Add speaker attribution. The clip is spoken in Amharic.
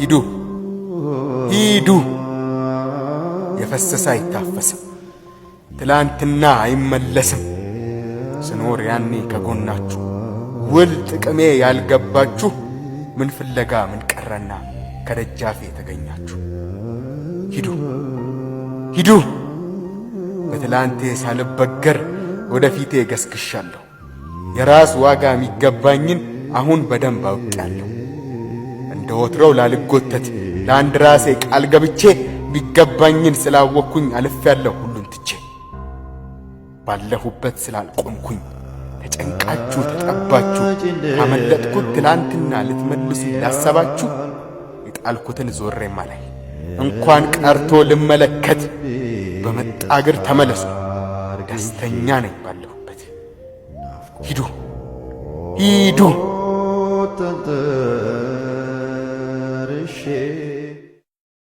Speaker 1: ሂዱ ሂዱ። የፈሰሰ አይታፈስም፣ ትላንትና አይመለስም። ስኖር ያኔ ከጎናችሁ ውል ጥቅሜ ያልገባችሁ ምን ፍለጋ ምን ቀረና ከደጃፌ ተገኛችሁ። ሂዱ ሂዱ። በትላንቴ ሳልበገር ወደፊቴ ገስግሻለሁ። የራስ ዋጋ የሚገባኝን አሁን በደንብ አውቄያለሁ። እንደ ወትሮው ላልጎተት ለአንድ ራሴ ቃል ገብቼ ቢገባኝን ስላወቅኩኝ አልፌያለሁ ሁሉን ትቼ። ባለሁበት ስላልቆምኩኝ ተጨንቃችሁ ተጠባችሁ ካመለጥኩት ትላንትና ልትመልሱ ላሰባችሁ የጣልኩትን ዞሬም አላይ እንኳን ቀርቶ ልመለከት በመጣ እግር ተመለሱ። ደስተኛ ነኝ ባለሁበት። ሂዱ ሂዱ።